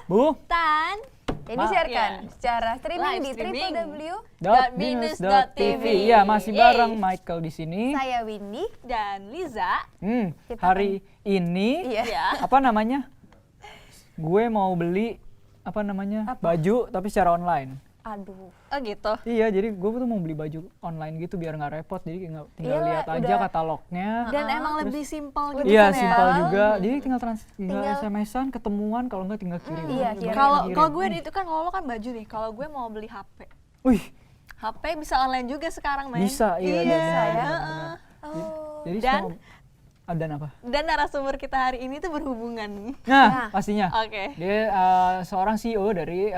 Bu, Tan. Yang disiarkan secara streaming Live di streaming. www.binus.tv. Ya, masih Yeay. bareng Michael di sini. Saya Windy. Dan Liza. Kita Hari ini Iya. Ya. apa namanya? Gue mau beli baju tapi secara online. Aduh. Oh gitu. Iya, jadi gue tuh mau beli baju online gitu biar nggak repot. Jadi tinggal Iyalah, lihat aja udah. katalognya. Dan emang lebih simpel gitu Iya, kan ya. simpel juga. Jadi tinggal Tinggal- SMS-an, ketemuan, kalau nggak tinggal kirim. Iya, kirim. Kalau gue itu kan lo kan baju nih. Kalau gue mau beli HP. Wih, HP bisa online juga sekarang, men. bisa, iya. Iya. benar. Oh. Jadi Dan- semua ada apa? Dan narasumber kita hari ini tuh berhubungan. Nah, pastinya. Oke. Dia seorang CEO dari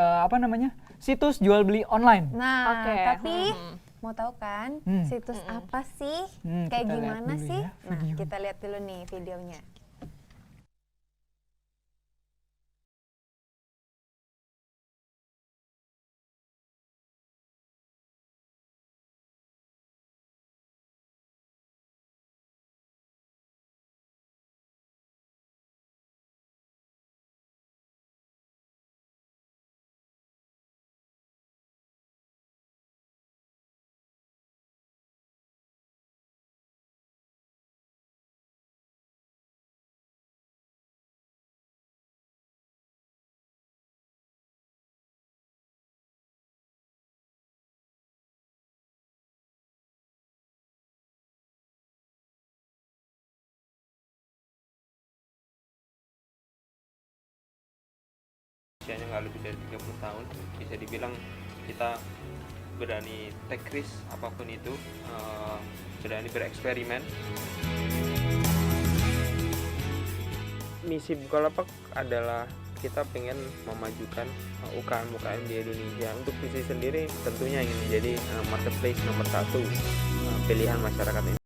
situs jual beli online. Nah, Oke. tapi mau tahu kan situs apa sih? Kayak Kita lihat gimana dulu sih? ya Nah, video. kita lihat dulu nih videonya. Usianya nggak lebih dari 30 tahun, bisa dibilang kita berani take risk apapun itu, berani bereksperimen. Misi Bukalapak adalah kita pengen memajukan UKM-UKM di Indonesia. Untuk visi sendiri tentunya ingin menjadi marketplace nomor 1 pilihan masyarakat ini.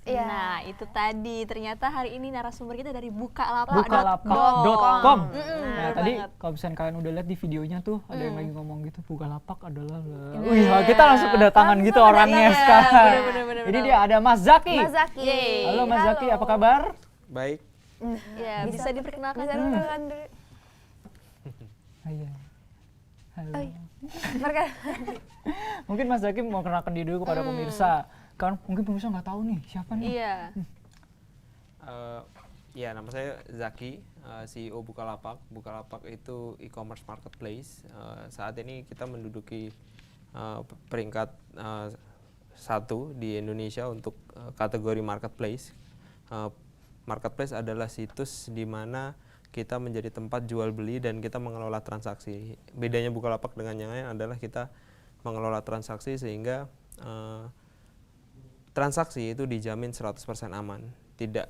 Iya. Nah, itu tadi. Ternyata hari ini narasumber kita dari bukalapak.com. Bukalapak.com. Nah, Nah, tadi banget. kalau misalnya kalian udah lihat di videonya tuh ada yang lagi ngomong gitu, Bukalapak adalah wih, kita langsung kedatangan gitu orangnya kedatangan, sekarang. bener-bener. Jadi dia ada Mas Zaki. Mas Zaki. Yeay. Halo Mas Zaki, apa kabar? Baik. Ya, bisa diperkenalkan Bisa dulu. dulu kan dulu. Iya. Halo. Mereka- Mungkin Mas Zaki mau kenalkan diri dulu kepada pemirsa. Kan mungkin pemirsa nggak tahu nih siapa nih. Iya. Ya, nama saya Zaki, CEO Bukalapak. Bukalapak itu e-commerce marketplace. Saat ini kita menduduki peringkat 1 di Indonesia untuk kategori marketplace. Marketplace adalah situs di mana kita menjadi tempat jual beli dan kita mengelola transaksi. Bedanya Bukalapak dengan yang lain adalah kita mengelola transaksi sehingga transaksi itu dijamin 100% aman, tidak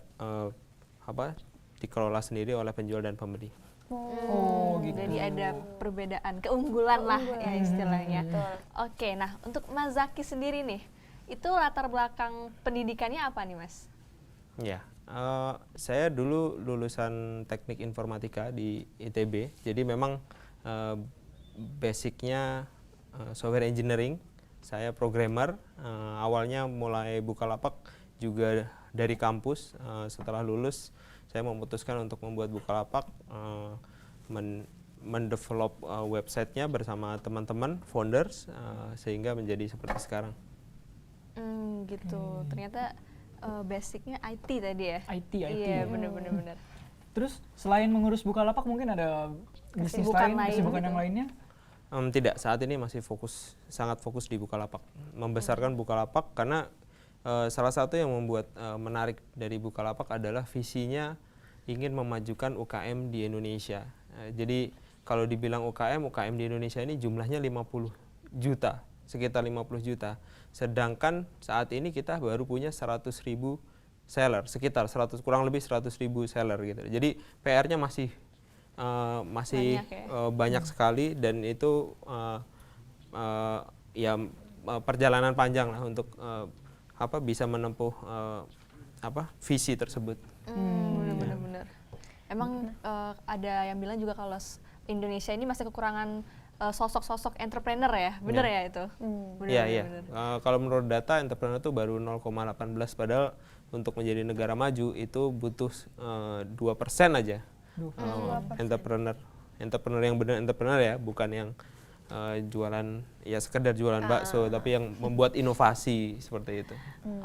dikelola sendiri oleh penjual dan pembeli. Oh, gitu. Jadi ada perbedaan, keunggulan lah ya istilahnya. Betul. Oke, nah untuk Mas Zaki sendiri nih, itu latar belakang pendidikannya apa nih, Mas? Ya, saya dulu lulusan teknik informatika di ITB, jadi memang basicnya software engineering. Saya programmer, awalnya mulai Bukalapak juga dari kampus. Setelah lulus, saya memutuskan untuk membuat Bukalapak, mendevelop websitenya bersama teman-teman, founders, sehingga menjadi seperti sekarang. Gitu. Ternyata basicnya IT tadi ya? IT. Iya, bener-bener. Terus selain mengurus Bukalapak mungkin ada bisnis Kesibukan lain, lain kesibukan gitu. yang lainnya? Tidak, saat ini masih sangat fokus di Bukalapak. Membesarkan Bukalapak karena salah satu yang membuat menarik dari Bukalapak adalah visinya ingin memajukan UKM di Indonesia. Jadi kalau dibilang UKM di Indonesia ini jumlahnya 50 juta, sekitar 50 juta. Sedangkan saat ini kita baru punya 100.000 seller, sekitar kurang lebih 100.000 seller gitu. Jadi PR-nya masih Banyak ya? banyak sekali, dan itu perjalanan panjang lah untuk bisa menempuh visi tersebut. Bener-bener. Emang ada yang bilang juga kalau Indonesia ini masih kekurangan sosok-sosok entrepreneur ya, bener ya itu? Iya. Kalau menurut data entrepreneur itu baru 0,18, padahal untuk menjadi negara maju itu butuh 2% aja. Entrepreneur yang benar entrepreneur ya, bukan yang jualan ya sekedar jualan bakso, tapi yang membuat inovasi seperti itu.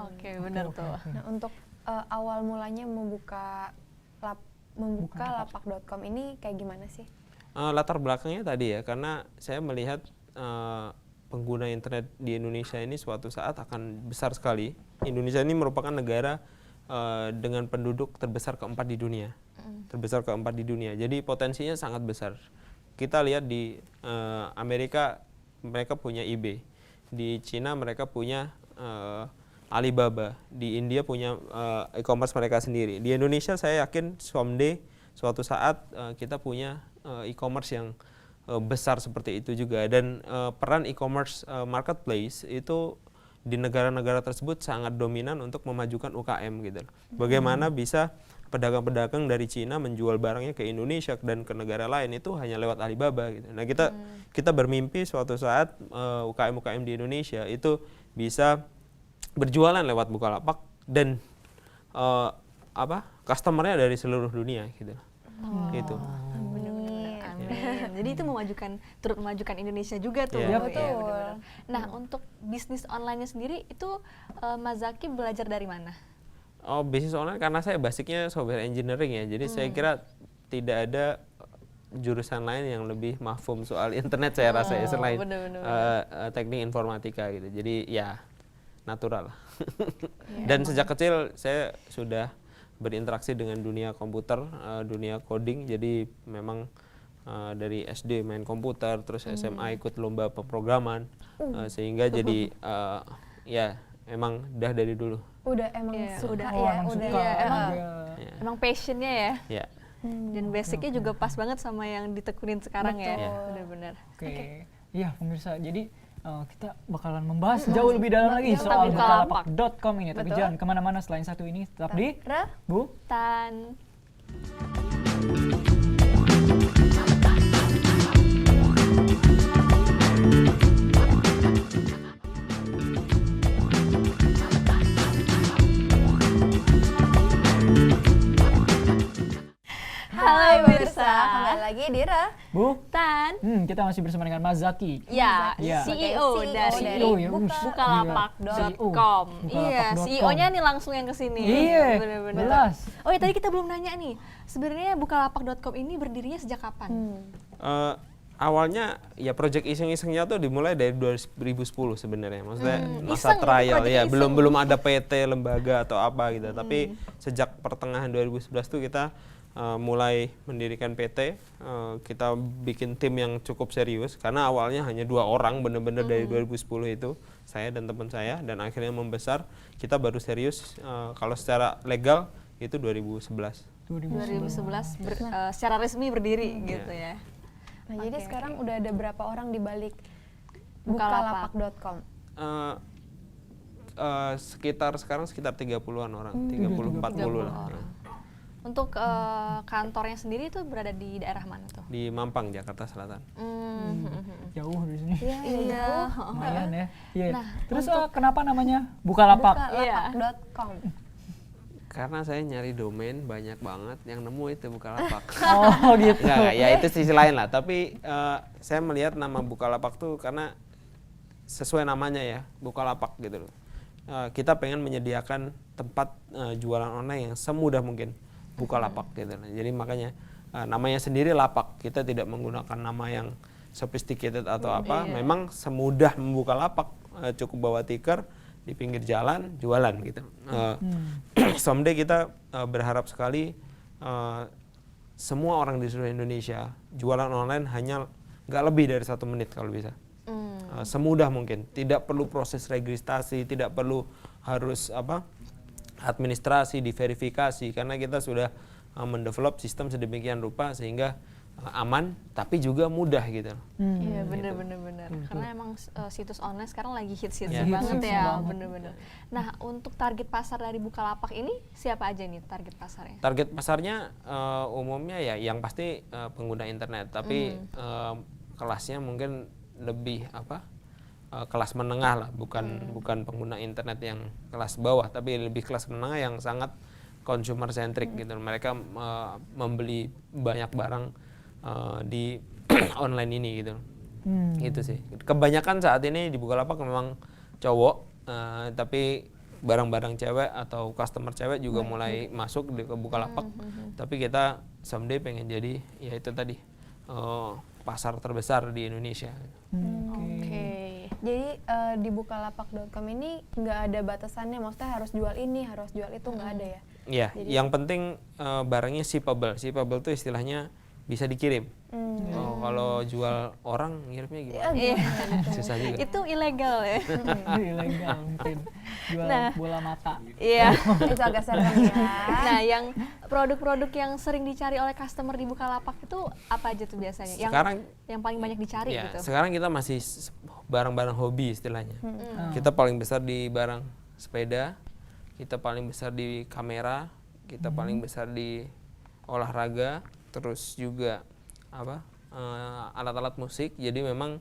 Oke, benar tuh. Nah, untuk awal mulanya membuka lapak.com ini kayak gimana sih? Latar belakangnya tadi ya, karena saya melihat pengguna internet di Indonesia ini suatu saat akan besar sekali. Indonesia ini merupakan negara dengan penduduk terbesar keempat di dunia. Jadi potensinya sangat besar. Kita lihat di Amerika mereka punya eBay, di Cina mereka punya Alibaba, di India punya e-commerce mereka sendiri. Di Indonesia saya yakin someday suatu saat kita punya e-commerce yang besar seperti itu juga, dan peran e-commerce marketplace itu di negara-negara tersebut sangat dominan untuk memajukan UKM gitu. Bagaimana bisa pedagang-pedagang dari Cina menjual barangnya ke Indonesia dan ke negara lain itu hanya lewat Alibaba gitu. Nah, kita bermimpi suatu saat UKM-UKM di Indonesia itu bisa berjualan lewat Bukalapak dan customernya dari seluruh dunia gitu. Gitu. Jadi itu turut memajukan Indonesia juga tuh. Iya, betul. Bener-bener. Nah, untuk bisnis online-nya sendiri itu Mas Zaki belajar dari mana? Bisnis online karena saya basicnya software engineering ya. Jadi saya kira tidak ada jurusan lain yang lebih mafhum soal internet saya rasa ya, selain teknik informatika gitu. Jadi ya natural lah. Dan sejak kecil saya sudah berinteraksi dengan dunia komputer, dunia coding. Jadi memang dari SD main komputer, terus SMA ikut lomba pemrograman, sehingga jadi ya emang udah dari dulu. Udah emang suka ya, Emang passionnya ya. Ya. Dan basicnya juga pas banget sama yang ditekunin sekarang ya. Benar-benar. Oke. Iya pemirsa, jadi kita bakalan membahas jauh lebih dalam lagi soal Bukalapak.com ini. Tapi jangan kemana-mana selain satu ini, tetap di Bu Tan. Halo pemirsa, kembali lagi di Bu Tan. kita masih bersama dengan Mas Zaki. Ya, Iya. CEO dari Bukalapak.com. Iya, CEO-nya nih langsung yang kesini. Iya, bener-bener. jelas. Oh ya, tadi kita belum nanya nih, sebenarnya Bukalapak.com ini berdirinya sejak kapan? Awalnya ya project iseng-isengnya tuh dimulai dari 2010 sebenarnya. Maksudnya masa Iseng, trial project ya, iseng. belum ada PT lembaga atau apa gitu. Tapi sejak pertengahan 2011 tuh kita mulai mendirikan PT, kita bikin tim yang cukup serius karena awalnya hanya 2 orang bener-bener dari 2010 itu, saya dan teman saya, dan akhirnya membesar. Kita baru serius kalau secara legal itu 2011. 2011 secara resmi berdiri gitu ya. Nah, jadi sekarang udah ada berapa orang di balik Bukalapak.com? Sekarang sekitar 30-an orang, 30-40 lah. Untuk kantornya sendiri itu berada di daerah mana tuh? Di Mampang, Jakarta Selatan. Jauh dari sini. Iya. Lumayan ya. Iya. Nah, Terus kenapa namanya Bukalapak? Bukalapak.com. Karena saya nyari domain banyak banget, yang nemu itu Bukalapak. Oh gitu. Enggak, ya itu sisi lain lah. Tapi saya melihat nama Bukalapak tuh karena sesuai namanya ya, Bukalapak gitu loh. Kita pengen menyediakan tempat jualan online yang semudah mungkin, Bukalapak gitu. Jadi makanya namanya sendiri lapak. Kita tidak menggunakan nama yang sophisticated atau apa. Memang semudah membuka lapak, cukup bawa tikar di pinggir jalan, jualan gitu. Someday kita berharap sekali semua orang di seluruh Indonesia jualan online hanya nggak lebih dari 1 menit kalau bisa. Semudah mungkin, tidak perlu proses registrasi, tidak perlu harus administrasi, diverifikasi, karena kita sudah mendevelop sistem sedemikian rupa sehingga aman tapi juga mudah gitu. Iya benar. Karena emang situs online sekarang lagi hits Ya. banget Hits ya, banget. bener-bener. Nah untuk target pasar dari Bukalapak ini siapa aja nih target pasarnya? Target pasarnya umumnya ya yang pasti pengguna internet, tapi kelasnya mungkin lebih kelas menengah lah, bukan pengguna internet yang kelas bawah, tapi lebih kelas menengah yang sangat consumer centric gitu. Mereka membeli banyak barang di online ini gitu. Gitu sih. Kebanyakan saat ini di Bukalapak memang cowok, tapi barang-barang cewek atau customer cewek juga mulai masuk ke Bukalapak. Tapi kita someday pengen jadi ya itu tadi pasar terbesar di Indonesia. Oke. Jadi di bukalapak.com ini nggak ada batasannya, maksudnya harus jual ini, harus jual itu, nggak ada ya? Iya, yang penting barangnya shippable. Shippable itu istilahnya bisa dikirim. Kalau jual orang ngirimnya gimana? Susah juga. Itu ilegal ya. Ilegal mungkin. Jual bola mata. Iya. Itu agak serem ya. Nah, yang produk-produk yang sering dicari oleh customer di Bukalapak itu apa aja tuh biasanya? Yang paling banyak dicari ya, gitu. Sekarang kita masih barang-barang hobi istilahnya. Kita paling besar di barang sepeda, kita paling besar di kamera, kita paling besar di olahraga, terus juga alat-alat musik. Jadi memang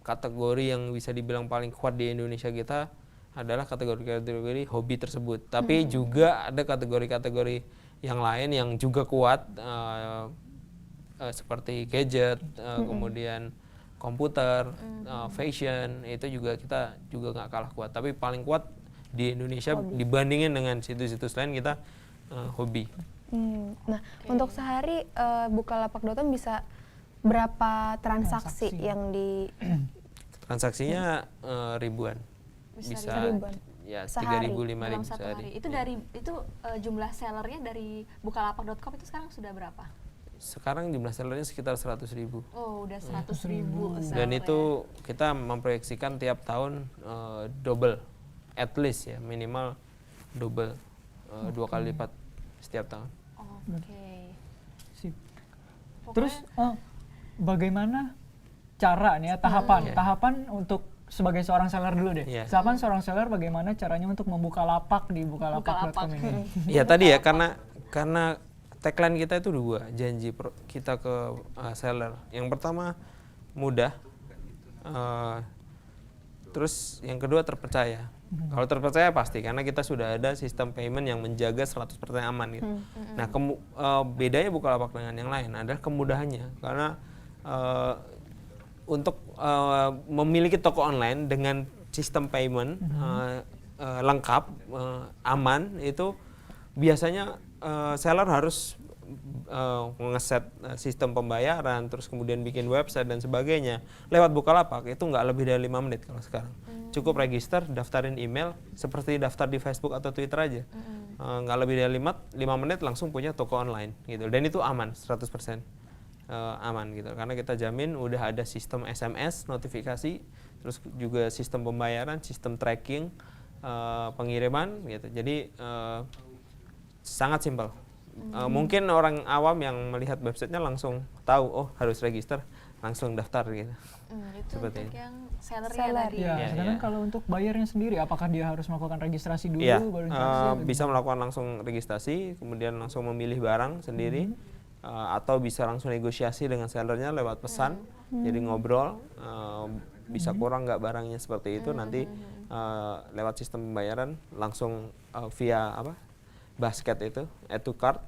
kategori yang bisa dibilang paling kuat di Indonesia kita adalah kategori-kategori hobi tersebut. Tapi juga ada kategori-kategori yang lain yang juga kuat, seperti gadget, kemudian komputer, fashion, itu juga kita juga nggak kalah kuat. Tapi paling kuat di Indonesia dibandingin dengan situs-situs lain kita hobi. Nah, untuk sehari bukalapak.com bisa berapa transaksi yang di Transaksinya ribuan. Bisa ribuan. Ya, Sehari? 3.000 Dalam 5.000 satu sehari. hari. Itu dari jumlah sellernya dari Bukalapak.com itu sekarang sudah berapa? Sekarang jumlah sellernya sekitar 100.000. Oh, udah 100.000 Dan seller itu kita memproyeksikan tiap tahun double, at least ya, minimal double, 2 kali lipat setiap tahun. Oke. Sip. Pokoknya- Terus bagaimana cara nih ya, tahapan untuk sebagai seorang seller dulu deh. Iya. Tahapan seorang seller bagaimana caranya untuk membuka lapak di bukalapak.com ini. Ya tadi ya, karena tagline kita itu 2, janji kita ke seller. Yang pertama mudah, terus yang kedua terpercaya. Kalau terpercaya pasti, karena kita sudah ada sistem payment yang menjaga 100% aman gitu. Nah, bedanya Bukalapak dengan yang lain adalah kemudahannya, karena untuk memiliki toko online dengan sistem payment lengkap, aman, itu biasanya seller harus ngeset sistem pembayaran, terus kemudian bikin website dan sebagainya. Lewat Bukalapak itu nggak lebih dari 5 menit kalau sekarang. Cukup register, daftarin email, seperti daftar di Facebook atau Twitter aja. Nggak lebih dari 5 menit langsung punya toko online gitu. Dan itu aman, 100% aman gitu. Karena kita jamin udah ada sistem SMS, notifikasi, terus juga sistem pembayaran, sistem tracking, pengiriman gitu. Jadi sangat simpel. Mungkin orang awam yang melihat websitenya langsung tahu, oh harus register, langsung daftar gitu. Itu Seperti untuk ini. yang sellernya tadi. Ya, Iya, sedangkan iya. kalau untuk bayarnya sendiri, apakah dia harus melakukan registrasi dulu Iya, baru transaksi? bisa melakukan langsung registrasi, kemudian langsung memilih barang sendiri, atau bisa langsung negosiasi dengan sellernya lewat pesan, jadi ngobrol, bisa kurang nggak barangnya seperti itu, nanti lewat sistem pembayaran langsung via basket itu, add to cart,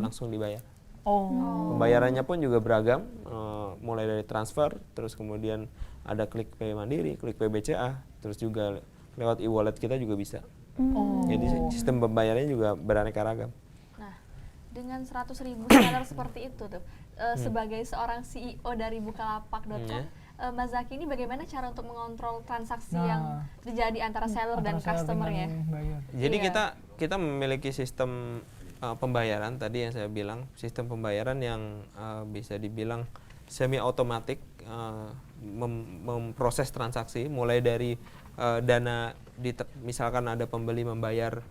langsung dibayar. Pembayarannya pun juga beragam, mulai dari transfer, terus kemudian ada klik pay mandiri, klik pay BCA, terus juga lewat e-wallet kita juga bisa. Jadi sistem pembayarannya juga beraneka ragam. Nah, dengan 100.000 seller seperti itu tuh, sebagai seorang CEO dari Bukalapak.com, Mas Zaki ini bagaimana cara untuk mengontrol transaksi yang terjadi antara seller dan customer ya? Jadi Iya. kita memiliki sistem pembayaran tadi yang saya bilang, sistem pembayaran yang bisa dibilang semi otomatis, memproses transaksi mulai dari dana misalkan ada pembeli membayar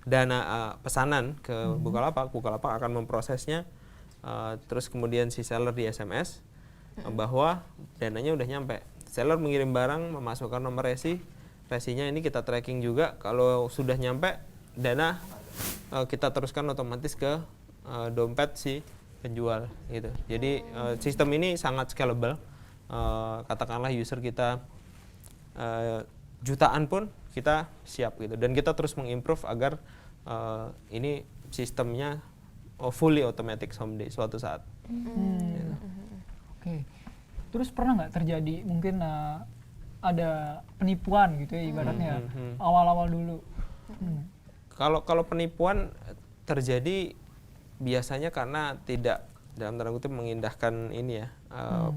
dana pesanan ke Bukalapak akan memprosesnya, terus kemudian si seller di SMS bahwa dananya udah nyampe. Seller mengirim barang, memasukkan nomor resinya ini kita tracking juga. Kalau sudah nyampe dana, kita teruskan otomatis ke dompet si penjual gitu. Jadi sistem ini sangat scalable. Katakanlah user kita jutaan pun kita siap gitu. Dan kita terus mengimprove agar ini sistemnya fully automatic someday, suatu saat. Gitu. Oke. Terus pernah nggak terjadi mungkin ada penipuan gitu ya ibaratnya awal-awal dulu? Kalau penipuan terjadi biasanya karena tidak dalam tanda kutip mengindahkan ini ya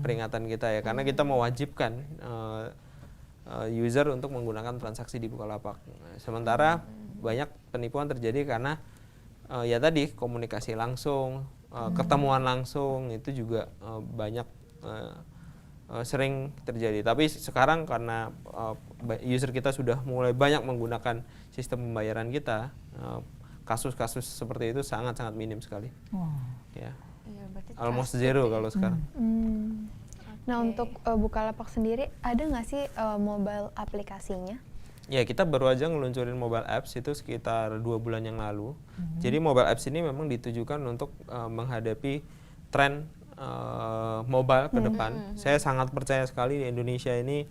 peringatan kita ya, karena kita mewajibkan user untuk menggunakan transaksi di Bukalapak. Sementara banyak penipuan terjadi karena ya tadi komunikasi langsung, ketemuan langsung itu juga banyak sering terjadi. Tapi sekarang karena user kita sudah mulai banyak menggunakan sistem pembayaran kita, kasus-kasus seperti itu sangat-sangat minim sekali. Ya. Almost zero kalau sekarang. Nah, untuk Bukalapak sendiri ada nggak sih mobile aplikasinya? Ya, kita baru aja ngeluncurin mobile apps itu sekitar 2 bulan yang lalu. Jadi mobile apps ini memang ditujukan untuk menghadapi tren mobile ke depan. Saya sangat percaya sekali di Indonesia ini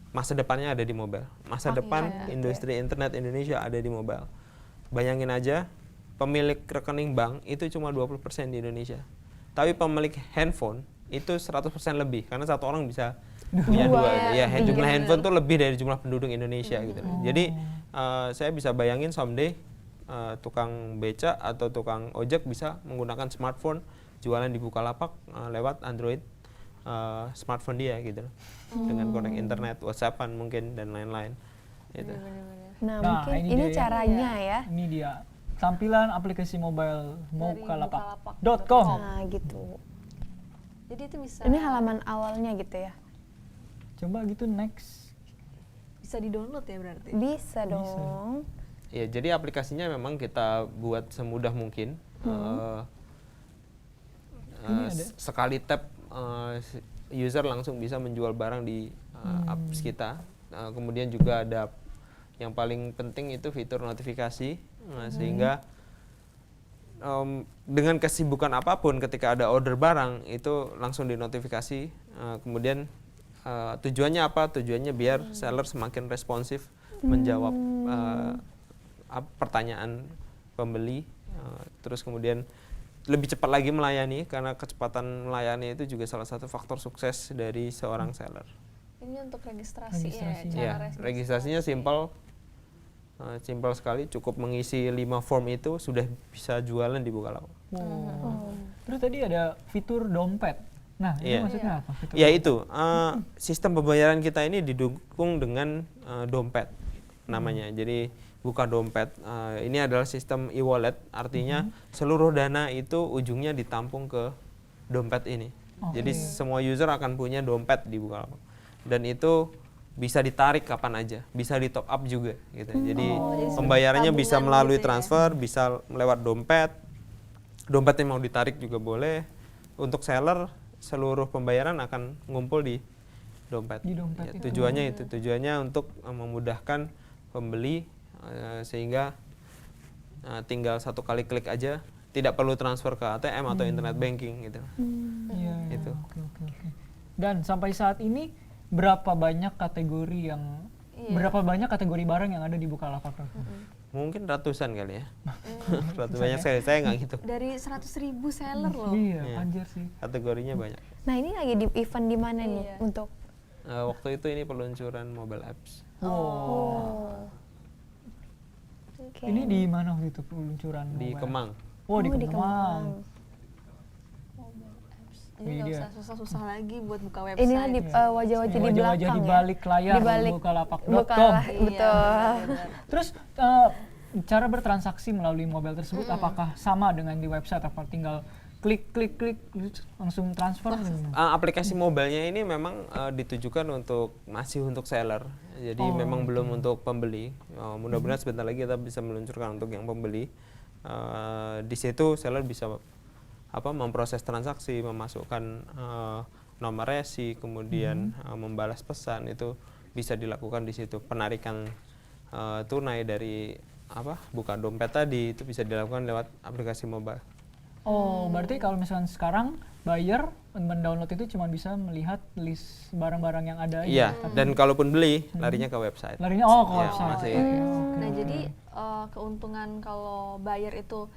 masa depannya ada di mobile. Masa depan industri internet Indonesia ada di mobile. Bayangin aja, pemilik rekening bank itu cuma 20% di Indonesia. Tapi pemilik handphone itu 100% lebih, karena satu orang bisa punya dua. Ya, jumlah handphone tuh lebih dari jumlah penduduk Indonesia gitu. Jadi saya bisa bayangin someday tukang beca atau tukang ojek bisa menggunakan smartphone jualan di Bukalapak lewat Android smartphone dia gitu, dengan connect internet, WhatsAppan mungkin dan lain-lain. Gitu. Nah, mungkin ini caranya ya. Ini dia tampilan aplikasi mobile bukalapak.com. Nah, gitu. Jadi itu bisa. Ini halaman awalnya gitu ya. Coba gitu next. Bisa di-download ya berarti? Bisa dong. Ya, jadi aplikasinya memang kita buat semudah mungkin. Sekali tap user langsung bisa menjual barang di apps kita. Kemudian juga ada yang paling penting itu fitur notifikasi, sehingga dengan kesibukan apapun ketika ada order barang itu langsung dinotifikasi. Kemudian tujuannya apa? Tujuannya biar seller semakin responsif menjawab pertanyaan pembeli, terus kemudian lebih cepat lagi melayani, karena kecepatan melayani itu juga salah satu faktor sukses dari seorang seller. Ini untuk registrasi ya? Ya, registrasinya simple sekali, cukup mengisi 5 form itu sudah bisa jualan di Bukalapak. Terus tadi ada fitur dompet. Nah, itu maksudnya apa? Ya itu, sistem pembayaran kita ini didukung dengan dompet namanya. Jadi buka dompet, ini adalah sistem e-wallet, artinya seluruh dana itu ujungnya ditampung ke dompet ini. Jadi semua user akan punya dompet di Bukalapak, dan itu bisa ditarik kapan aja, bisa di top up juga gitu. Jadi pembayarannya bisa melalui gitu transfer, bisa lewat dompet. Dompetnya mau ditarik juga boleh. Untuk seller, seluruh pembayaran akan ngumpul di dompet. Di dompet ya, tujuannya itu, tujuannya untuk memudahkan pembeli, sehingga tinggal satu kali klik aja, tidak perlu transfer ke ATM atau internet banking gitu. Itu. Oke. Dan sampai saat ini berapa banyak kategori barang yang ada di Bukalapak? Mungkin ratusan kali ya. Banyak sekali, saya nggak gitu. Dari 100.000 seller loh. Iya, anjir sih. Kategorinya banyak. Nah, ini lagi di event di mana nih untuk? Waktu itu ini peluncuran mobile apps. Ini di mana waktu itu peluncuran? Di Kemang. Di Kemang. Jadi nggak usah susah-susah lagi buat buka website. Inilah di wajah-wajah di belakang di balik layar di balik bukalapak.com. Betul. Terus cara bertransaksi melalui mobile tersebut apakah sama dengan di website, apa tinggal klik langsung transfer? Aplikasi mobilenya ini memang ditujukan masih untuk seller, jadi memang belum untuk pembeli. Mudah-mudahan sebentar lagi kita bisa meluncurkan untuk yang pembeli. Di situ seller bisa memproses transaksi, memasukkan nomor resi, kemudian membalas pesan, itu bisa dilakukan di situ. Penarikan tunai dari buka dompet tadi itu bisa dilakukan lewat aplikasi mobile. Berarti kalau misalkan sekarang buyer mendownload itu cuma bisa melihat list barang-barang yang ada. Iya, dan kalaupun beli larinya ke website. Larinya ke website. Nah, jadi keuntungan kalau buyer itu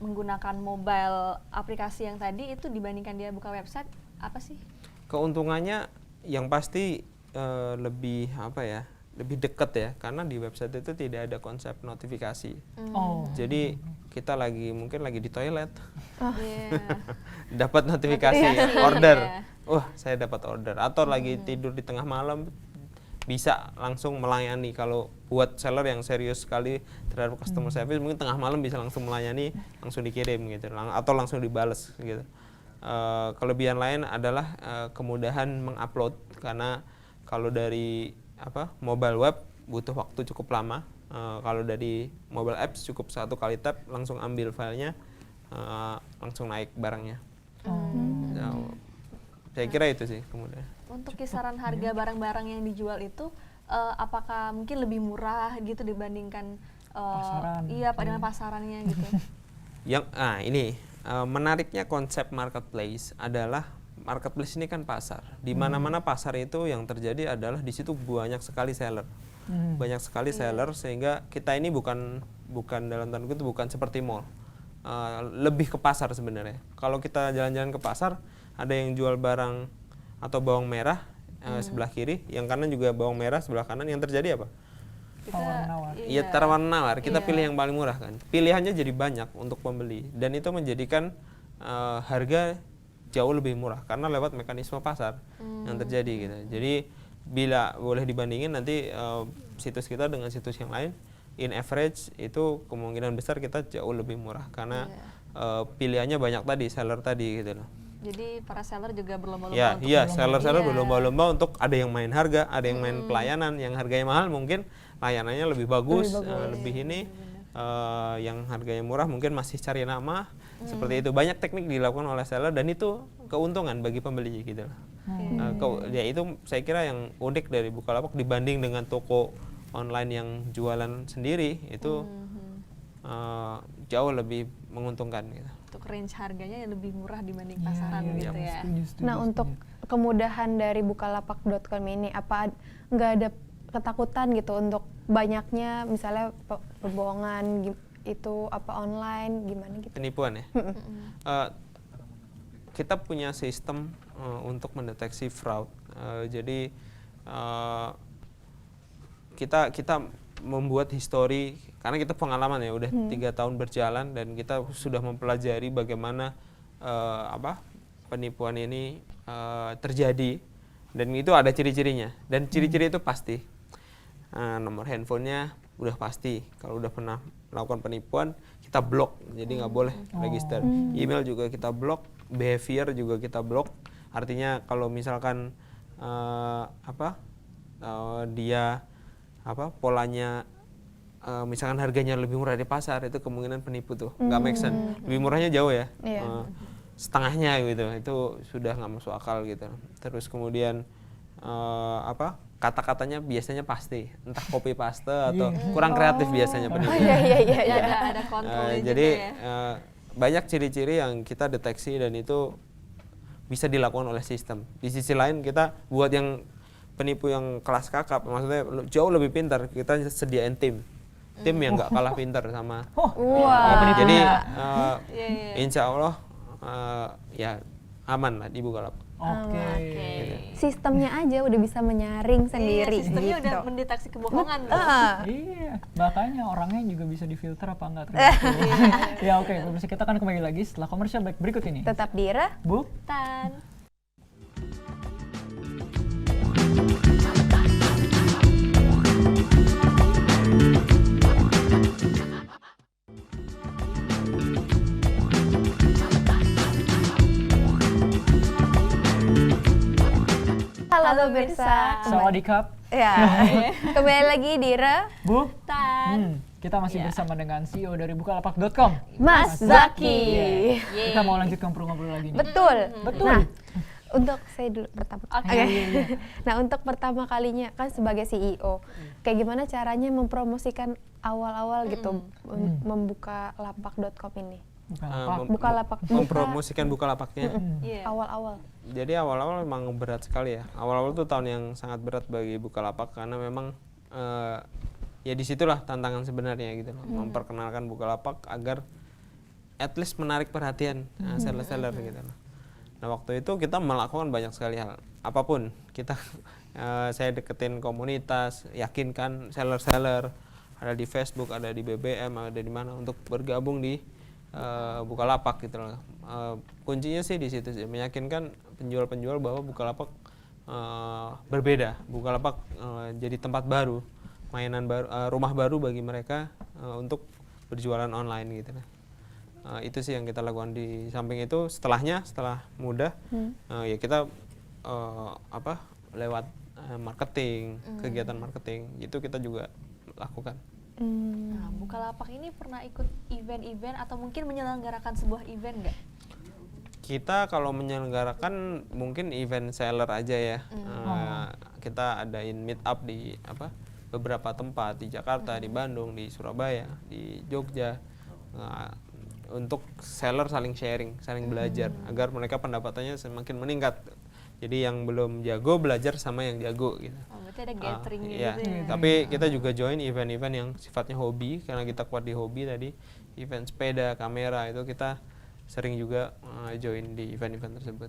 menggunakan mobile aplikasi yang tadi itu dibandingkan dia buka website apa sih? Keuntungannya yang pasti lebih lebih dekat ya, karena di website itu tidak ada konsep notifikasi. Jadi kita mungkin lagi di toilet, dapat notifikasi order. Saya dapat order. Atau lagi tidur di tengah malam, bisa langsung melayani. Kalau buat seller yang serius sekali terhadap customer service, mungkin tengah malam bisa langsung melayani, langsung dikirim gitu, atau langsung dibales gitu. Kelebihan lain adalah kemudahan mengupload, karena kalau dari mobile web butuh waktu cukup lama. Kalau dari mobile apps cukup satu kali tap langsung ambil filenya, langsung naik barangnya. Saya kira itu sih kemudian. Untuk kisaran harga barang-barang yang dijual itu apakah mungkin lebih murah gitu dibandingkan pasaran? Iya, dengan pasarannya gitu. Ini menariknya konsep marketplace adalah, marketplace ini kan pasar. Di mana-mana pasar itu yang terjadi adalah di situ banyak sekali seller. Banyak sekali seller, sehingga kita ini bukan dalam tanda kutip bukan seperti mall. Lebih ke pasar sebenarnya. Kalau kita jalan-jalan ke pasar, ada yang jual barang atau bawang merah sebelah kiri, yang kanan juga bawang merah sebelah kanan, yang terjadi apa? Iya, tawar-menawar. Kita pilih yang paling murah kan. Pilihannya jadi banyak untuk pembeli, dan itu menjadikan harga jauh lebih murah karena lewat mekanisme pasar yang terjadi gitu. Jadi bila boleh dibandingin nanti situs kita dengan situs yang lain, in average itu kemungkinan besar kita jauh lebih murah karena pilihannya banyak tadi, seller tadi gitu loh. Jadi para seller juga berlomba-lomba untuk seller berlomba-lomba untuk, ada yang main harga, ada yang main pelayanan. Yang harganya mahal mungkin layanannya lebih bagus. Lebih ini yang harganya murah mungkin masih cari nama. Seperti itu, banyak teknik dilakukan oleh seller, dan itu keuntungan bagi pembeli gitu loh. Itu saya kira yang unik dari Bukalapak dibanding dengan toko online yang jualan sendiri, itu jauh lebih menguntungkan gitu. Untuk range harganya lebih murah dibanding pasaran gitu ya. Nah, untuk kemudahan dari bukalapak.com ini, apa nggak ada ketakutan gitu untuk banyaknya misalnya perbohongan itu online gimana gitu? Penipuan ya. Kita punya sistem untuk mendeteksi fraud. Jadi kita membuat histori, karena kita pengalaman ya udah 3 tahun berjalan, dan kita sudah mempelajari bagaimana penipuan ini terjadi, dan itu ada ciri-cirinya, dan ciri-ciri itu pasti. Nomor handphonenya udah pasti, kalau udah pernah melakukan penipuan kita blok, jadi nggak boleh register. Email juga kita blok, behavior juga kita blok. Artinya kalau misalkan dia polanya misalkan harganya lebih murah di pasar, itu kemungkinan penipu tuh, nggak make sense. Lebih murahnya jauh ya, setengahnya gitu, itu sudah nggak masuk akal gitu. Terus kemudian kata-katanya biasanya pasti, entah copy paste atau kurang kreatif biasanya penipu. Ada kontrolnya jadi juga ya. Banyak ciri-ciri yang kita deteksi, dan itu bisa dilakukan oleh sistem. Di sisi lain kita buat yang penipu yang kelas kakap, maksudnya jauh lebih pintar, kita sediain tim yang nggak kalah pintar sama penipu. Jadi insya Allah ya aman lah di Bukalapak. Sistemnya aja udah bisa menyaring sendiri. Sistemnya gitu. udah mendeteksi kebohongan. Iya, makanya orangnya juga bisa difilter apa enggak tergantung. Ya oke, pemirsa, kita akan kembali lagi setelah komersial break berikut ini. Tetap di Tan. Halo Birsa. Sawadikap. Ya. Kembali lagi di Bu. Tan. Kita masih bersama dengan CEO dari Bukalapak.com, Mas Zaki. Kita mau lanjut ngobrol-ngobrol lagi nih. Betul. Betul. Nah, untuk saya dulu pertama. Oke. Nah, untuk pertama kalinya kan sebagai CEO, kayak gimana caranya mempromosikan awal-awal gitu membuka lapak.com ini? Bukalapak. Mempromosikan Bukalapaknya. Iya. Awal-awal. Jadi awal-awal memang berat sekali ya. Awal-awal tuh tahun yang sangat berat bagi Bukalapak karena memang ya disitulah tantangan sebenarnya gitu loh. Memperkenalkan Bukalapak agar at least menarik perhatian seller-seller gitu loh. Nah waktu itu kita melakukan banyak sekali hal. Apapun kita saya deketin komunitas, yakinkan seller-seller ada di Facebook, ada di BBM, ada di mana untuk bergabung di Bukalapak gitu loh. Kuncinya sih di situ sih, meyakinkan penjual-penjual bahwa Bukalapak berbeda. Bukalapak jadi tempat baru, mainan baru, rumah baru bagi mereka untuk berjualan online gitu lah. Itu sih yang kita lakukan. Di samping itu setelah mudah ya kita lewat marketing, kegiatan marketing itu kita juga lakukan. Nah, Bukalapak ini pernah ikut event-event atau mungkin menyelenggarakan sebuah event nggak? Kita kalau menyelenggarakan mungkin event seller aja ya. Kita adain meet up di beberapa tempat di Jakarta, di Bandung, di Surabaya, di Jogja. Untuk seller saling sharing, saling belajar agar mereka pendapatannya semakin meningkat. Jadi yang belum jago belajar sama yang jago gitu. Oh, berarti ada gathering gitu ya. ya. Tapi kita juga join event-event yang sifatnya hobi karena kita kuat di hobi tadi. Event sepeda, kamera itu kita sering juga join di event-event tersebut.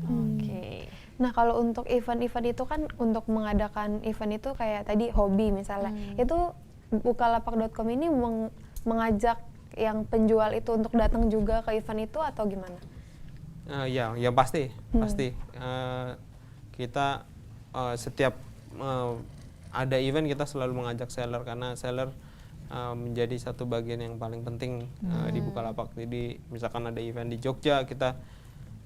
Oke. Nah, kalau untuk event-event itu kan untuk mengadakan event itu kayak tadi hobi misalnya. Itu Bukalapak.com ini mengajak yang penjual itu untuk datang juga ke event itu atau gimana? Ya pasti. Kita setiap ada event kita selalu mengajak seller karena seller menjadi satu bagian yang paling penting di Bukalapak. Jadi misalkan ada event di Jogja, kita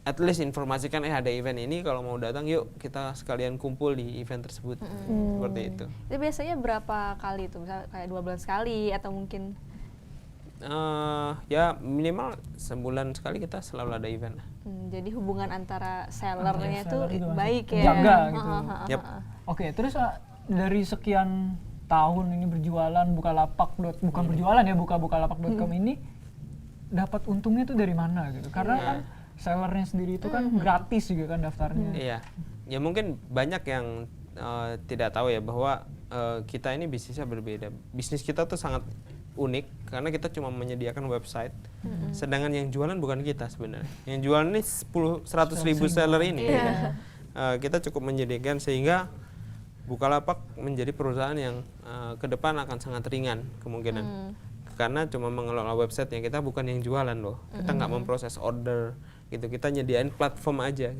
at least informasikan ada event ini, kalau mau datang yuk kita sekalian kumpul di event tersebut. Seperti itu. Itu biasanya berapa kali tuh? Misalnya kayak 2 bulan sekali atau mungkin ya minimal sebulan sekali kita selalu ada event. jadi hubungan antara sellernya tuh seller baik ya. jaga gitu. Yep. Oke, terus dari sekian tahun ini berjualan Bukalapak bukan berjualan ya, Bukalapak.com ini dapat untungnya tuh dari mana gitu? Karena kan sellernya sendiri itu kan gratis juga kan daftarnya. Iya. Ya mungkin banyak yang tidak tahu ya bahwa kita ini bisnisnya berbeda. Bisnis kita tuh sangat unik karena kita cuma menyediakan website, sedangkan yang jualan bukan kita sebenarnya. Yang jualan ini 100 ribu seller ini. Kita cukup menyediakan sehingga Bukalapak menjadi perusahaan yang ke depan akan sangat ringan kemungkinan. Karena cuma mengelola website yang kita bukan yang jualan loh. Kita nggak memproses order gitu. Kita nyediain platform aja.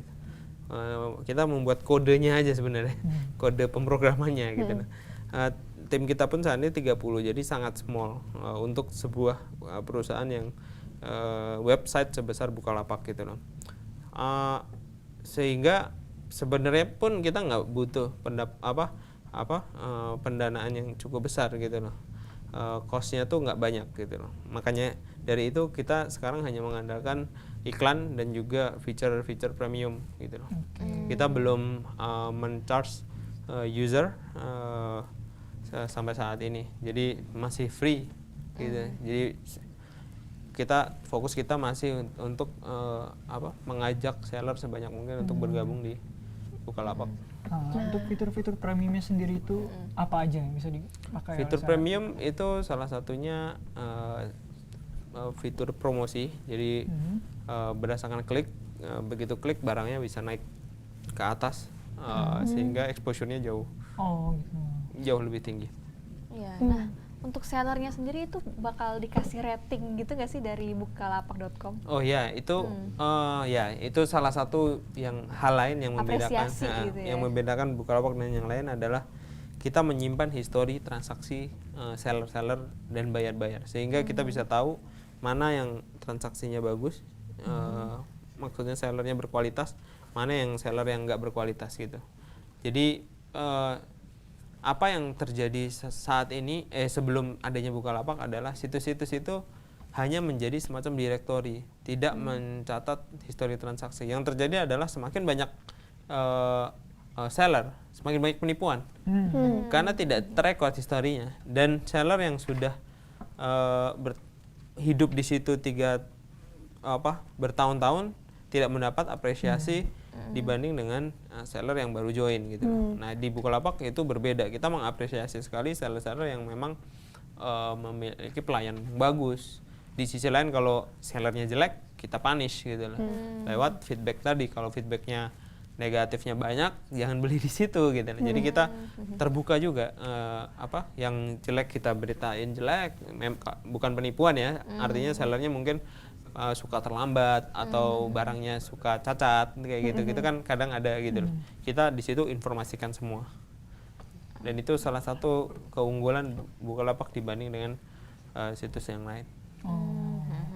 Kita membuat kodenya aja sebenarnya, kode pemrogramannya gitu. Tim kita pun saat ini 30, jadi sangat small untuk sebuah perusahaan yang website sebesar Bukalapak gitu loh. Sehingga sebenarnya pun kita nggak butuh pendanaan yang cukup besar gitu loh. Cost-nya tuh nggak banyak gitu loh. Makanya dari itu kita sekarang hanya mengandalkan iklan dan juga feature premium gitu loh. Kita belum men-charge user sampai saat ini, jadi masih free gitu. Jadi fokus kita masih untuk mengajak seller sebanyak mungkin untuk bergabung di Bukalapak. Untuk fitur-fitur premiumnya sendiri itu apa aja yang bisa dipakai? Fitur premium itu salah satunya fitur promosi. Jadi berdasarkan klik, begitu klik barangnya bisa naik ke atas sehingga exposure-nya jauh lebih tinggi. Iya. Nah, untuk sellernya sendiri itu bakal dikasih rating gitu nggak sih dari Bukalapak.com? Oh ya, itu itu salah satu hal lain yang membedakan gitu ya? yang membedakan Bukalapak dan yang lain adalah kita menyimpan histori transaksi seller-seller dan bayar-bayar, sehingga kita bisa tahu mana yang transaksinya bagus, maksudnya sellernya berkualitas, mana yang seller yang nggak berkualitas gitu. Jadi apa yang terjadi saat ini sebelum adanya Bukalapak adalah situs-situs itu hanya menjadi semacam direktori, tidak mencatat histori transaksi. Yang terjadi adalah semakin banyak seller, semakin banyak penipuan karena tidak terrekord historinya, dan seller yang sudah hidup di situ bertahun-tahun tidak mendapat apresiasi dibanding dengan seller yang baru join gitu. Nah di Bukalapak itu berbeda, kita mengapresiasi sekali seller-seller yang memang memiliki pelayanan yang bagus. Di sisi lain kalau sellernya jelek kita punish gitu loh, lewat feedback tadi. Kalau feedbacknya negatifnya banyak, jangan beli di situ gitu. Jadi kita terbuka juga, yang jelek kita beritain jelek, bukan penipuan ya. Artinya sellernya mungkin suka terlambat atau barangnya suka cacat kayak gitu. Gitu kan kadang ada gitu loh. Kita di situ informasikan semua. Dan itu salah satu keunggulan Bukalapak dibanding dengan situs yang lain.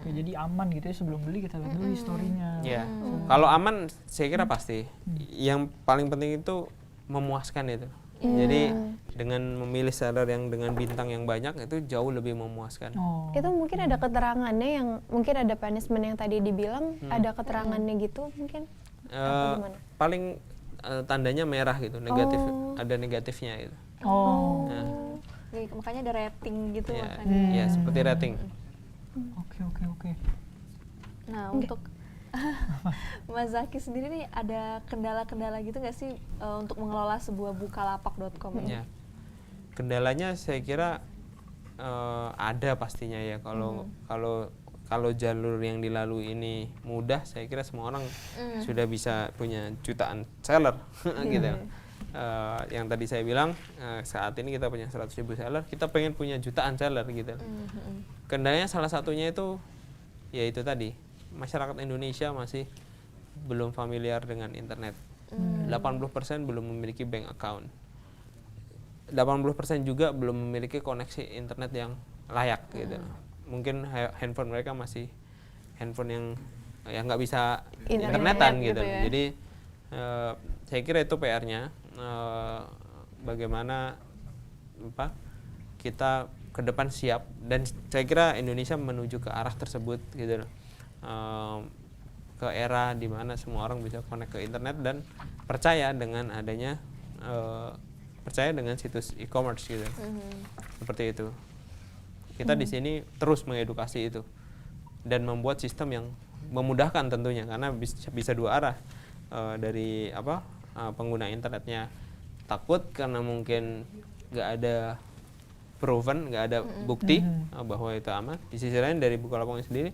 Oke, jadi aman gitu ya, sebelum beli kita lihat dulu historinya. Ya, kalau aman saya kira pasti. Yang paling penting itu memuaskan itu. Jadi dengan memilih seller yang dengan bintang yang banyak itu jauh lebih memuaskan. Itu mungkin ada keterangannya, yang mungkin ada punishment yang tadi dibilang, ada keterangannya gitu mungkin? Atau gimana? Paling tandanya merah gitu, negatif, ada negatifnya gitu. Jadi, makanya ada rating gitu Ya, makanya. ya seperti rating. Oke. Nah, untuk Mas Zaki sendiri nih ada kendala-kendala gitu nggak sih untuk mengelola sebuah bukalapak.com ini? Ya. Kendalanya saya kira ada pastinya ya. Kalau jalur yang dilalui ini mudah, saya kira semua orang sudah bisa punya jutaan seller gitu. Yang tadi saya bilang saat ini kita punya 100.000 seller, kita pengen punya jutaan seller gitu. Kendalanya salah satunya itu yaitu tadi, masyarakat Indonesia masih belum familiar dengan internet. 80% belum memiliki bank account. 80% juga belum memiliki koneksi internet yang layak gitu. Mungkin handphone mereka masih handphone yang nggak bisa internetan gitu. Ya. Jadi saya kira itu PR-nya. Bagaimana kita ke depan siap, dan saya kira Indonesia menuju ke arah tersebut gitu loh. Ke era di mana semua orang bisa connect ke internet dan percaya dengan adanya percaya dengan situs e-commerce gitu. Seperti itu. Kita di sini terus mengedukasi itu dan membuat sistem yang memudahkan tentunya, karena bisa dua arah. Dari pengguna internetnya takut karena mungkin nggak ada proven, nggak ada bukti bahwa itu aman. Di sisi lain dari Bukalapak sendiri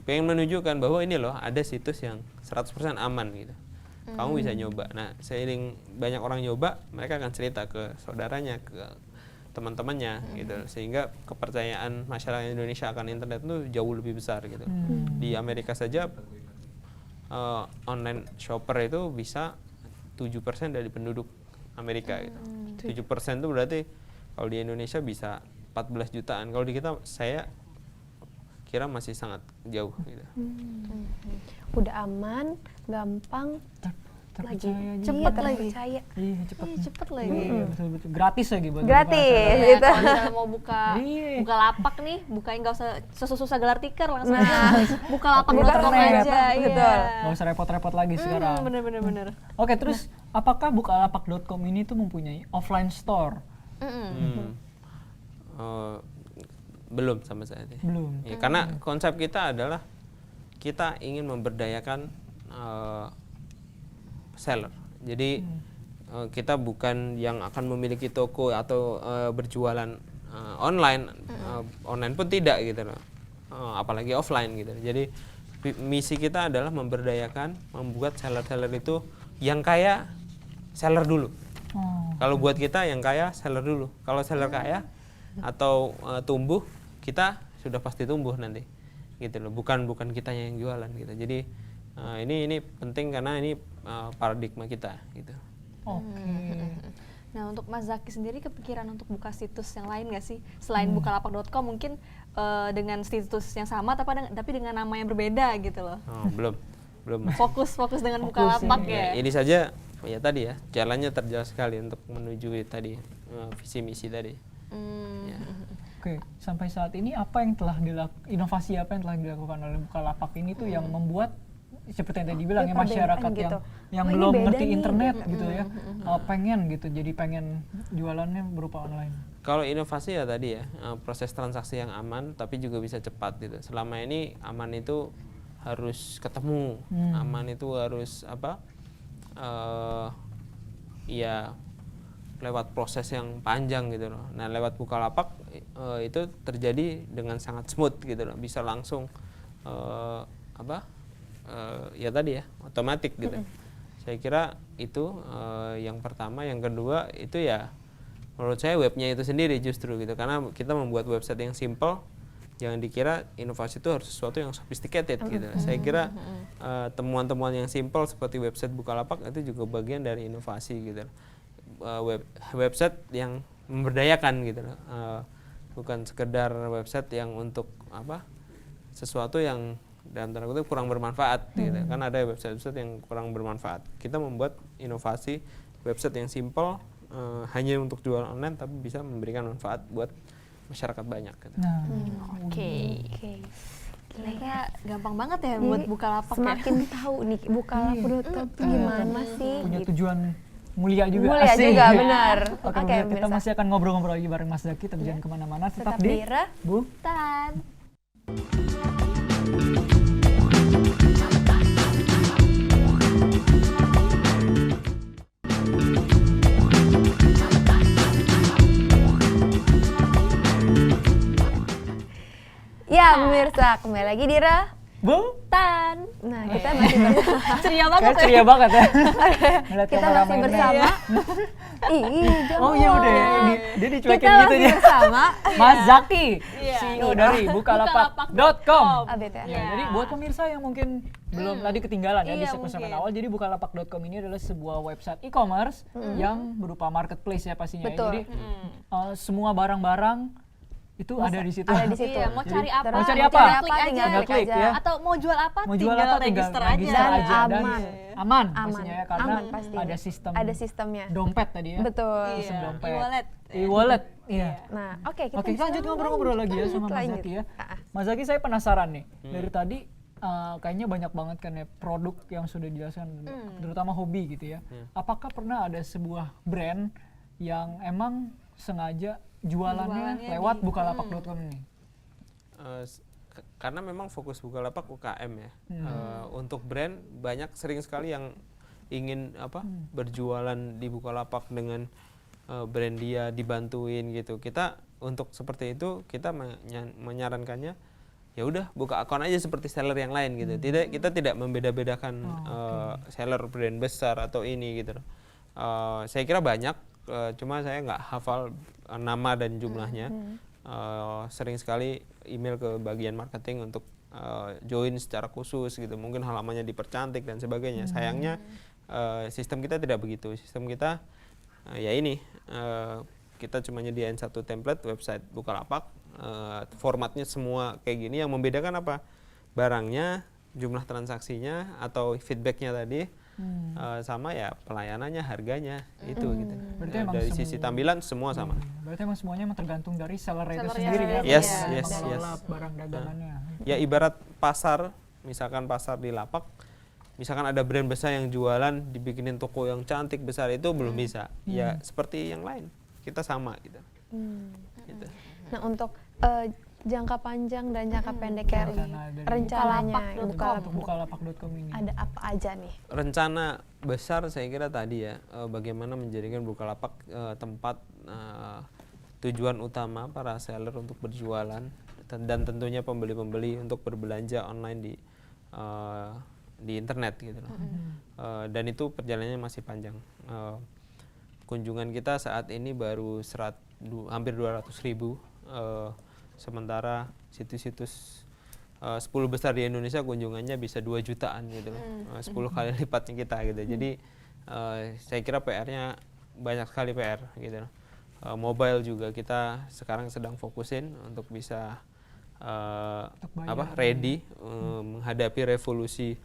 pengen menunjukkan bahwa ini loh ada situs yang 100% aman gitu. Kamu bisa nyoba. Nah, seiring banyak orang nyoba, mereka akan cerita ke saudaranya, ke teman-temannya gitu. Sehingga kepercayaan masyarakat Indonesia akan internet itu jauh lebih besar gitu. Di Amerika saja online shopper itu bisa 7% dari penduduk Amerika gitu. 7% itu berarti kalau di Indonesia bisa 14 jutaan. Kalau di kita saya kira masih sangat jauh gitu. Udah aman, gampang, Terpercaya aja. Cepet iya, lagi. terpercaya. Iya, cepet. Cepet lagi. Iya, betul. Gratis lagi buat Gratis. buka. Ya, kalau misalnya mau buka Iya. lapak nih, bukain nggak usah susah-susah gelar tikar, langsung aja bukalapak.com internet. aja. Betul. Nggak usah repot-repot lagi sekarang. Bener. Oke, terus apakah bukalapak.com ini tuh mempunyai offline store? Belum sama saya. Belum. Ya, karena konsep kita adalah kita ingin memberdayakan seller. Jadi kita bukan yang akan memiliki toko atau berjualan online. Online pun tidak gitu loh. Apalagi offline gitu. Jadi misi kita adalah memberdayakan, membuat seller-seller itu yang kaya seller dulu. Kalau buat kita yang kaya seller dulu. Kalau seller kaya atau tumbuh, kita sudah pasti tumbuh nanti. Gitu loh. Bukan kita yang jualan gitu. Jadi ini penting karena ini paradigma kita gitu. Oke. Nah, untuk Mas Zaki sendiri kepikiran untuk buka situs yang lain nggak sih selain bukalapak.com, mungkin dengan situs yang sama tapi dengan nama yang berbeda gitu loh. Belum. Fokus dengan Bukalapak ya. Ini saja ya tadi ya, jalannya terjal sekali untuk menuju tadi visi misi tadi. Ya. Oke, sampai saat ini apa yang telah inovasi apa yang telah dilakukan oleh Bukalapak ini tuh yang membuat seperti yang tadi bilang ya, Perbedaan masyarakat gitu. yang Oh, ini belum beda ngerti nih, internet gitu. gitu ya, pengen jualannya berupa online. Kalau inovasi ya tadi ya, proses transaksi yang aman tapi juga bisa cepat gitu. Selama ini aman itu harus ketemu, aman itu harus apa? Ya lewat proses yang panjang gitu loh. Nah lewat Bukalapak itu terjadi dengan sangat smooth gitu loh, bisa langsung ya tadi ya otomatis gitu. Saya kira itu yang pertama. Yang kedua itu ya menurut saya webnya itu sendiri justru gitu, karena kita membuat website yang simple. Jangan dikira inovasi itu harus sesuatu yang sophisticated gitu. Saya kira temuan-temuan yang simple seperti website Bukalapak itu juga bagian dari inovasi gitu. Website yang memberdayakan gitu loh. Bukan sekedar website yang untuk sesuatu yang dalam tanda kutip kurang bermanfaat gitu. Kan ada website yang kurang bermanfaat. Kita membuat inovasi website yang simple, hanya untuk jual online tapi bisa memberikan manfaat buat masyarakat banyak gitu. Nah, Oke. Oke. Kayaknya gampang banget ya Jadi, buat Bukalapak ya. semakin tahu nih Bukalapak tuh gimana sih punya gitu. tujuan mulia juga. Mulia asik. juga, benar. Oke, Oke, kita pemirsa. masih akan ngobrol-ngobrol lagi bareng Mas Zaki, tapi jangan kemana-mana, tetap Tetap di di Ra. Bu. Tan. Ya, pemirsa, kembali lagi di Ra. Bu. Tan. Nah, kita masih bersama. Ceria banget Kayak ceria banget ya. Ngeliat Kita kamera masih mainnya. bersama. jangan. Oh iya udah, dia dicuekin Kita gitu masih ya. bersama. Mas Zaki, Iya. CEO dari Bukalapak.com. ABT. Ya, Iya. jadi buat pemirsa yang mungkin belum tadi ketinggalan ya di Iya, segmen mungkin. awal, jadi Bukalapak.com ini adalah sebuah website e-commerce yang berupa marketplace ya pastinya. Ya. Betul. Jadi semua barang-barang itu ada di situ. Ada di situ. Iya, mau cari apa? Mau cari apa? Klik aja. Tinggal klik ya. Atau mau jual apa? Mau jual tinggal apa tinggal register register aja. aja. Dan aman. aman Aman. pastinya ya, karena Aman pasti. ada sistem Ada sistemnya. dompet tadi ya. Betul. Sistem Iya. dompet. E-wallet. E-wallet. Iya. Nah, oke kita Oke, bisa lanjut ngobrol-ngobrol lagi ya sama Mas lanjut. Zaki ya. Ah, ah. Mas Zaki, saya penasaran nih. Dari tadi kayaknya banyak banget kan ya produk yang sudah dijelaskan, terutama hobi gitu ya. Apakah pernah ada sebuah brand yang emang sengaja jualannya lewat Bukalapak.com ini? Karena memang fokus Bukalapak UKM ya. Untuk brand sering sekali yang ingin berjualan di Bukalapak dengan brand dia dibantuin gitu. Kita untuk seperti itu kita menyarankannya ya udah buka akun aja seperti seller yang lain gitu. Kita tidak membeda-bedakan seller brand besar atau ini gitu. Saya kira banyak, cuma saya nggak hafal nama dan jumlahnya. Sering sekali email ke bagian marketing untuk join secara khusus gitu, mungkin halamannya dipercantik dan sebagainya. Sayangnya sistem kita tidak begitu. Sistem kita ya ini kita cuma nyediain satu template website Bukalapak, formatnya semua kayak gini. Yang membedakan apa? Barangnya, jumlah transaksinya atau feedbacknya tadi, sama ya pelayanannya, harganya itu gitu. Berarti emang Dari sisi tampilan semua sama. Berarti emang semuanya emang tergantung dari seller itu Sellernya sendiri ya. sendiri. Yes, bagaimana yes, mengelola yes. barang dagangannya. Ya ibarat pasar, misalkan pasar di lapak, misalkan ada brand besar yang jualan dibikinin toko yang cantik besar, itu belum bisa. Ya seperti yang lain, kita sama gitu. Gitu. Nah, untuk jangka panjang dan jangka pendek ya, Rencana dari rencananya Untuk Bukalapak.com ini. ada apa aja nih? Rencana besar saya kira tadi ya, bagaimana menjadikan Bukalapak tempat tujuan utama para seller untuk berjualan dan tentunya pembeli-pembeli untuk berbelanja online di internet gitu loh. Dan itu perjalanannya masih panjang. Kunjungan kita saat ini baru hampir 200.000, sementara situs-situs 10 besar di Indonesia kunjungannya bisa 2 jutaan gitu loh. 10 kali lipatnya kita gitu. Jadi saya kira PR-nya banyak sekali PR gitu loh. Mobile juga kita sekarang sedang fokusin untuk bisa ready menghadapi revolusi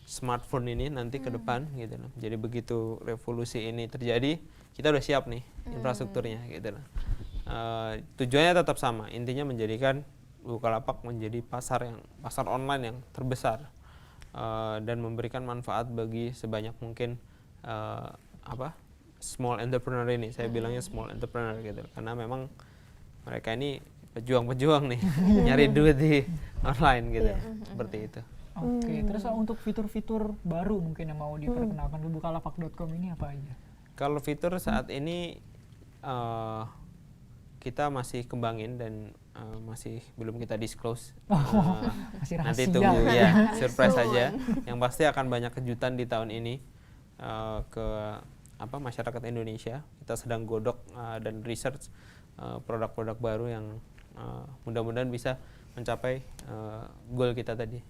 smartphone ini nanti ke depan gitu loh. Jadi begitu revolusi ini terjadi, kita udah siap nih infrastrukturnya gitu loh. Tujuannya tetap sama, intinya menjadikan Bukalapak menjadi pasar online yang terbesar dan memberikan manfaat bagi sebanyak mungkin small entrepreneur ini. Saya bilangnya small entrepreneur gitu, karena memang mereka ini pejuang-pejuang nih nyari duit di online gitu, seperti itu. Oke, terus untuk fitur-fitur baru mungkin yang mau diperkenalkan di bukalapak.com ini apa aja? Kalau fitur saat ini kita masih kembangin dan masih belum kita disclose. Masih rahasia. Nanti tunggu ya, surprise saja. Yang pasti akan banyak kejutan di tahun ini ke masyarakat Indonesia. Kita sedang godok dan research produk-produk baru yang mudah-mudahan bisa mencapai goal kita tadi.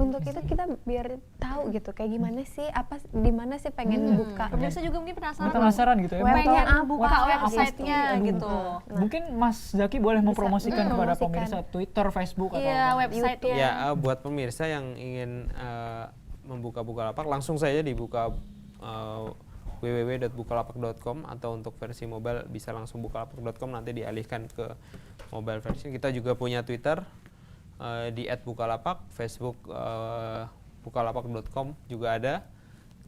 Untuk itu kita biar tahu gitu kayak gimana sih, di mana sih pengen buka. Pemirsa juga mungkin Penasaran gitu ya. pengen Webnya buka apa websitenya gitu. Mungkin Mas Zaki boleh mempromosikan kepada promosikan. pemirsa Twitter, Facebook atau Iya, apa? website-nya. Ya, buat pemirsa yang ingin membuka Bukalapak, langsung saja dibuka www.bukalapak.com, atau untuk versi mobile bisa langsung bukalapak.com, nanti dialihkan ke mobile version. Kita juga punya Twitter di @bukalapak, Facebook bukalapak.com juga ada.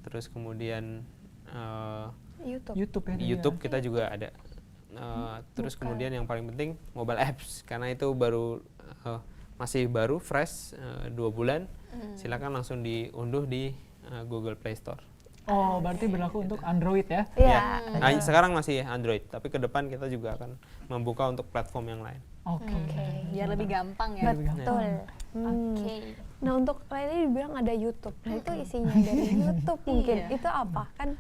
Terus kemudian YouTube. Ya, di YouTube kita juga ada. Terus kemudian yang paling penting mobile apps, karena itu baru masih baru fresh 2 bulan. Silakan langsung diunduh di Google Play Store. Oh, berarti berlaku untuk Android ya? Iya. Sekarang masih Android, tapi ke depan kita juga akan membuka untuk platform yang lain. Oke. Biar lebih gampang ya. Betul. Oke. Nah, untuk lainnya dibilang ada YouTube. Nah, itu isinya dari YouTube mungkin. Iya. Itu apa kan?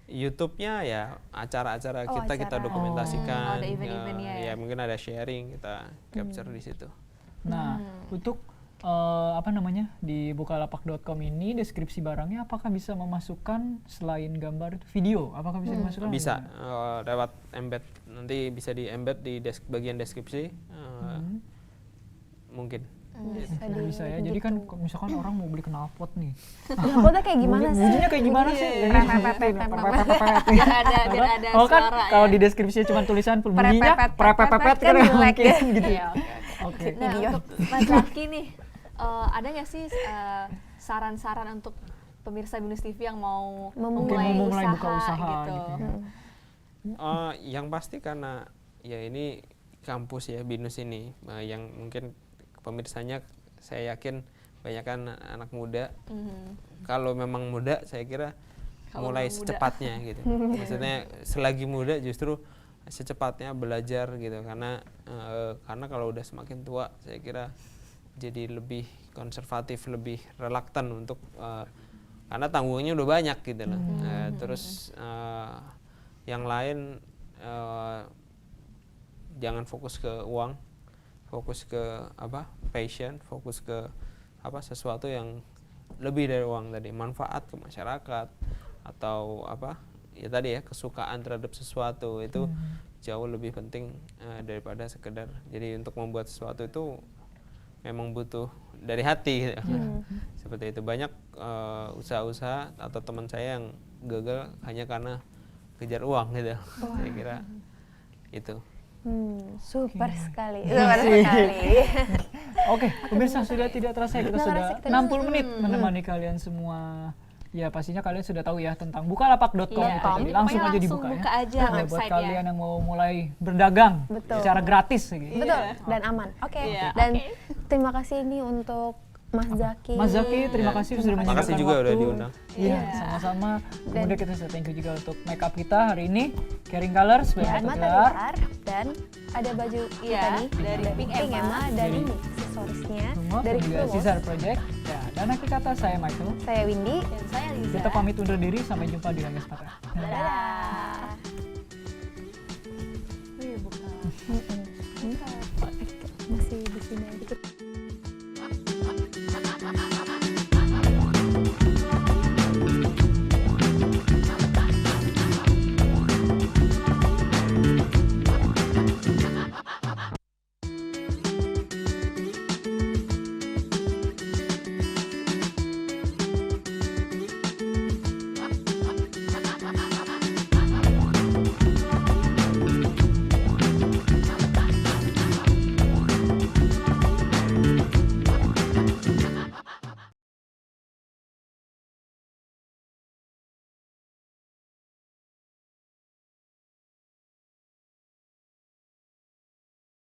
YouTube-nya ya acara-acara Oh, kita acara. dokumentasikan. ada event-eventnya ya. Ya mungkin ada sharing, kita capture di situ. Nah, untuk di bukalapak.com ini deskripsi barangnya apakah bisa memasukkan selain gambar itu video? Apakah bisa dimasukkan? Bisa lewat embed, nanti bisa di embed di bagian deskripsi. Mungkin. Bisa ya. Jadi kan misalkan orang mau beli knalpot nih. Knalpotnya kayak gimana sih? Bunyinya kayak gimana sih? Biar ada Oh kan suara kalau ya. di deskripsinya cuma tulisan bunyinya prepepepet kan kan jelek mungkin ya. gitu. Iya, Oke. Nah, untuk Mas Zaki nih, ada nggak sih saran-saran untuk pemirsa Binus TV yang mau Mungkin mau mulai buka usaha gitu? gitu ya. Yang pasti karena ya ini kampus ya, Binus ini yang mungkin pemirsanya saya yakin banyak kan anak muda. Kalau memang muda saya kira mulai secepatnya gitu. Maksudnya selagi muda justru secepatnya belajar gitu, karena kalau udah semakin tua saya kira jadi lebih konservatif, lebih relaktan untuk karena tanggungnya udah banyak gitu loh. Terus yang lain jangan fokus ke uang, fokus ke passion, fokus ke sesuatu yang lebih dari uang tadi, manfaat ke masyarakat atau ya tadi ya, kesukaan terhadap sesuatu itu jauh lebih penting daripada sekedar. Jadi untuk membuat sesuatu itu memang butuh dari hati gitu. Seperti itu. Banyak usaha-usaha atau teman saya yang gagal hanya karena kejar uang gitu. Saya kira itu. Super sekali. Oke, pemirsa sudah tidak terasa kita sudah 60 menit menemani kalian semua. Ya pastinya kalian sudah tahu ya tentang bukalapak.com Iya, itu. Jadi jadi langsung pokoknya aja langsung dibuka buka ya. aja Buat website-nya. kalian yang mau mulai berdagang secara gratis gitu. Betul, dan aman. Oke. Iya, Dan oke. terima kasih nih untuk Mas Zaki. Mas Zaki, terima kasih sudah menyediakan Makasih juga waktu. udah diundang. Iya, sama-sama. Kemudian kita sudah thank you juga untuk makeup kita hari ini, Caring Colors, Dan Mata Mata Gelar. Gelar. Dan ada baju Iya, kita nih dari Pink Emma. dan ini aksesorisnya Semua dari juga Flowos. Caesar Project. Ya, dan akhir kata saya Michael. Saya Windy. Dan saya Liza. Kita pamit undur diri, sampai jumpa di lain kesempatan. Dadah.